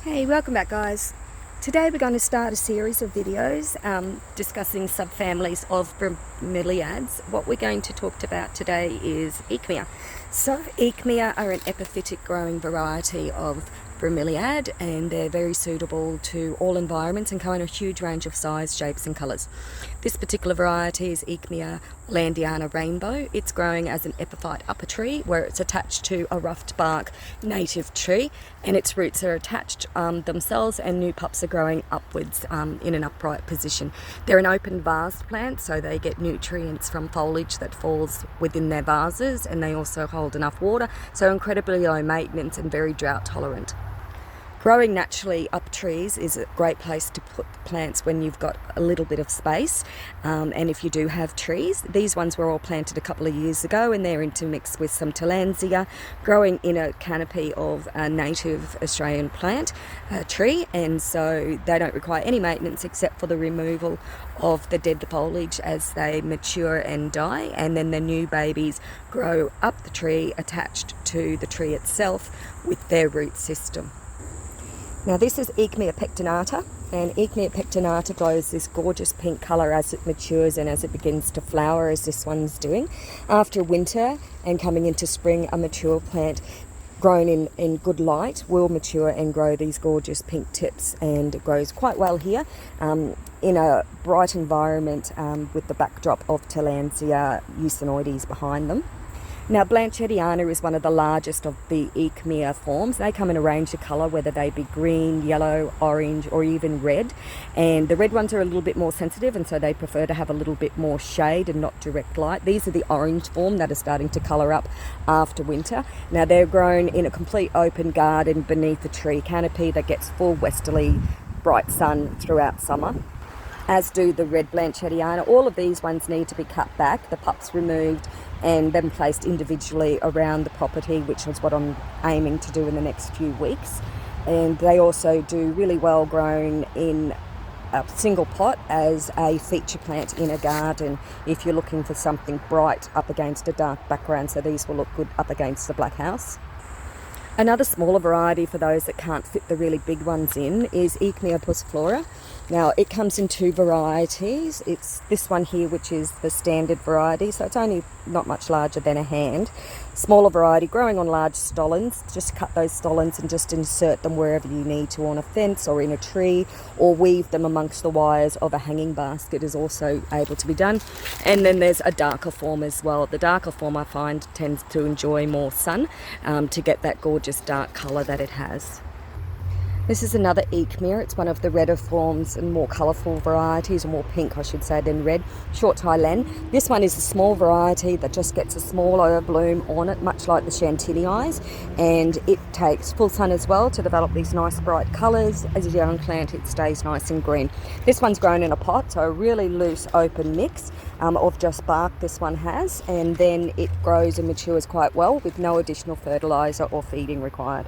Hey, welcome back guys. Today we're going to start a series of videos discussing subfamilies of Bromeliads. What we're going to talk about today is Aechmea. So Aechmea are an epiphytic growing variety of Bromeliad, and they're very suitable to all environments and come in a huge range of size, shapes and colours. This particular variety is Aechmea orlandiana rainbow. It's growing as an epiphyte upper tree where it's attached to a ruffed bark native tree, and its roots are attached themselves, and new pups are growing upwards in an upright position. They're an open vase plant, so they get nutrients from foliage that falls within their vases, and they also hold enough water, so incredibly low maintenance and very drought tolerant. Growing naturally up trees is a great place to put plants when you've got a little bit of space, and if you do have trees. These ones were all planted a couple of years ago, and they're intermixed with some tillandsia, growing in a canopy of a native Australian plant tree, and so they don't require any maintenance except for the removal of the dead foliage as they mature and die, and then the new babies grow up the tree attached to the tree itself with their root system. Now this is Aechmea pectinata, and Aechmea pectinata glows this gorgeous pink colour as it matures and as it begins to flower, as this one's doing. After winter and coming into spring, a mature plant grown in good light will mature and grow these gorgeous pink tips, and it grows quite well here in a bright environment with the backdrop of tillandsia eucinoides behind them. Now, blanchetiana is one of the largest of the Aechmea forms. They come in a range of colour, whether they be green, yellow, orange or even red. And the red ones are a little bit more sensitive, and so they prefer to have a little bit more shade and not direct light. These are the orange form that are starting to colour up after winter. Now, they're grown in a complete open garden beneath a tree canopy that gets full westerly bright sun throughout summer, as do the red blanchetiana. All of these ones need to be cut back, the pups removed, and then placed individually around the property, which is what I'm aiming to do in the next few weeks. And they also do really well growing in a single pot as a feature plant in a garden if you're looking for something bright up against a dark background, so these will look good up against the black house. Another smaller variety for those that can't fit the really big ones in is Aechmea buckwheat. Now it comes in two varieties. It's this one here, which is the standard variety, so it's only not much larger than a hand. Smaller variety growing on large stolons. Just cut those stolons and just insert them wherever you need to, on a fence or in a tree, or weave them amongst the wires of a hanging basket is also able to be done. And then there's a darker form as well. The darker form I find tends to enjoy more sun to get that gorgeous dark colour that it has. This is another Aechmea. It's one of the redder forms and more colourful varieties, or more pink I should say than red. Short Thailand. This one is a small variety that just gets a smaller bloom on it, much like the chantinii, and it takes full sun as well to develop these nice bright colours. As a young plant it stays nice and green. This one's grown in a pot, so a really loose open mix of just bark this one has, and then it grows and matures quite well with no additional fertiliser or feeding required.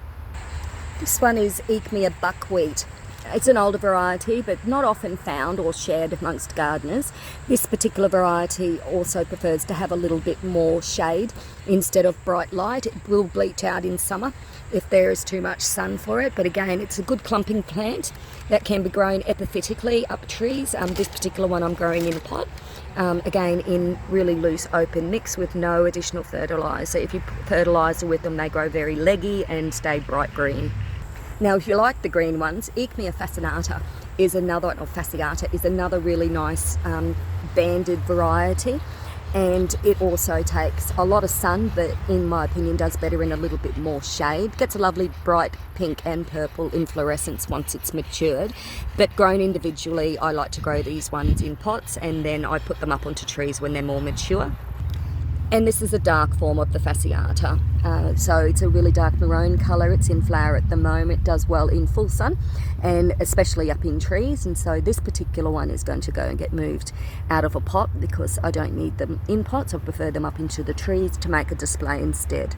This one is Aechmea Buckwheat. It's an older variety, but not often found or shared amongst gardeners. This particular variety also prefers to have a little bit more shade instead of bright light. It will bleach out in summer if there is too much sun for it, but again, it's a good clumping plant that can be grown epiphytically up trees. This particular one I'm growing in a pot, again in really loose open mix with no additional fertiliser. If you put fertiliser with them, they grow very leggy and stay bright green. Now, if you like the green ones, Aechmea fasciata is another really nice banded variety, and it also takes a lot of sun, but in my opinion does better in a little bit more shade. Gets a lovely bright pink and purple inflorescence once it's matured, but grown individually I like to grow these ones in pots, and then I put them up onto trees when they're more mature. And this is a dark form of the fasciata, so it's a really dark maroon colour. It's in flower at the moment, does well in full sun and especially up in trees, and so this particular one is going to go and get moved out of a pot because I don't need them in pots. I prefer them up into the trees to make a display instead.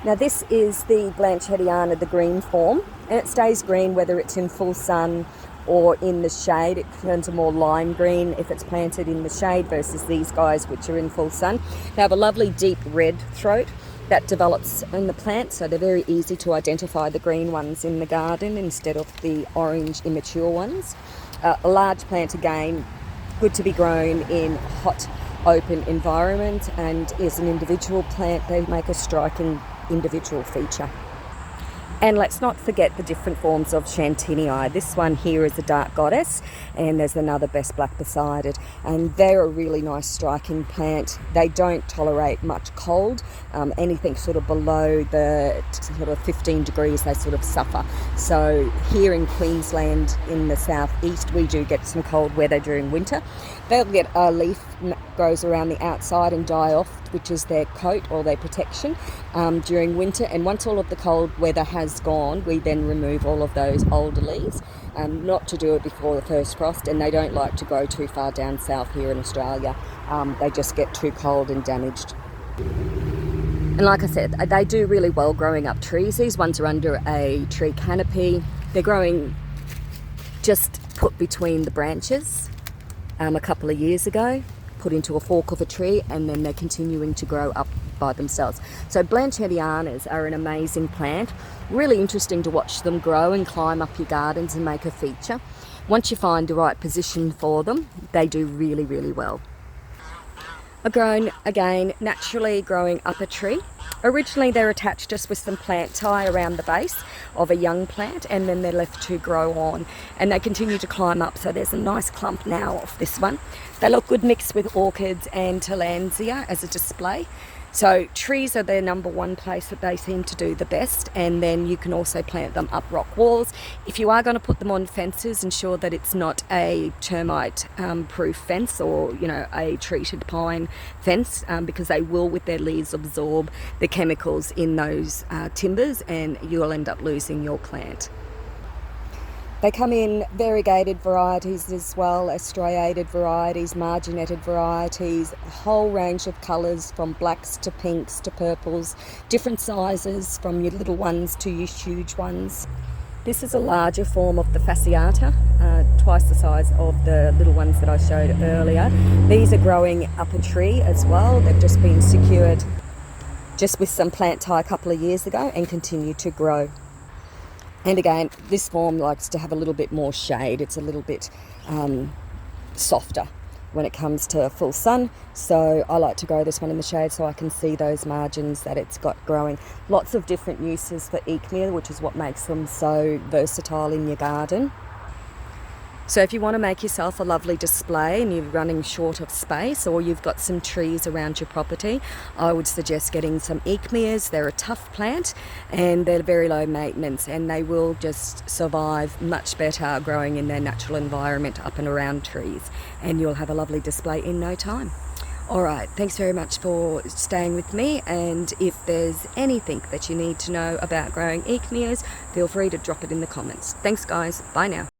Now this is the blanchetiana, the green form, and it stays green whether it's in full sun or in the shade. It turns a more lime green if it's planted in the shade versus these guys which are in full sun. They have a lovely deep red throat, that develops in the plant, so they're very easy to identify, the green ones in the garden instead of the orange immature ones. A large plant, again, good to be grown in hot open environment, and is an individual plant. They make a striking individual feature. And let's not forget the different forms of chantinii. This one here is a dark goddess, and there's another best black beside it. And they're a really nice striking plant. They don't tolerate much cold. Anything sort of below the sort of 15 degrees, they sort of suffer. So here in Queensland, in the southeast, we do get some cold weather during winter. They'll get a leaf grows around the outside and die off, which is their coat or their protection during winter. And once all of the cold weather has gone, we then remove all of those older leaves, not to do it before the first frost, and they don't like to grow too far down south here in Australia. They just get too cold and damaged. And like I said, they do really well growing up trees. These ones are under a tree canopy. They're growing just put between the branches a couple of years ago, put into a fork of a tree, and then they're continuing to grow up by themselves. So blanchetianas are an amazing plant. Really interesting to watch them grow and climb up your gardens and make a feature. Once you find the right position for them, they do really, really well. Are grown, again, naturally growing up a tree. Originally they're attached just with some plant tie around the base of a young plant, and then they're left to grow on, and they continue to climb up. So there's a nice clump now of this one. They look good mixed with orchids and tillandsia as a display. So trees are their number one place that they seem to do the best, and then you can also plant them up rock walls. If you are going to put them on fences, ensure that it's not a termite proof fence, or a treated pine fence, because they will, with their leaves, absorb the chemicals in those timbers, and you'll end up losing your plant. They come in variegated varieties as well, as striated varieties, margineted varieties, a whole range of colours, from blacks to pinks to purples, different sizes from your little ones to your huge ones. This is a larger form of the fasciata, twice the size of the little ones that I showed earlier. These are growing up a tree as well. They've just been secured just with some plant tie a couple of years ago and continue to grow. And again, this form likes to have a little bit more shade. It's a little bit softer when it comes to full sun. So I like to grow this one in the shade so I can see those margins that it's got growing. Lots of different uses for Aechmea, which is what makes them so versatile in your garden. So if you want to make yourself a lovely display and you're running short of space, or you've got some trees around your property, I would suggest getting some Aechmeas. They're a tough plant and they're very low maintenance, and they will just survive much better growing in their natural environment up and around trees, and you'll have a lovely display in no time. Alright, thanks very much for staying with me, and if there's anything that you need to know about growing Aechmeas, feel free to drop it in the comments. Thanks guys, bye now.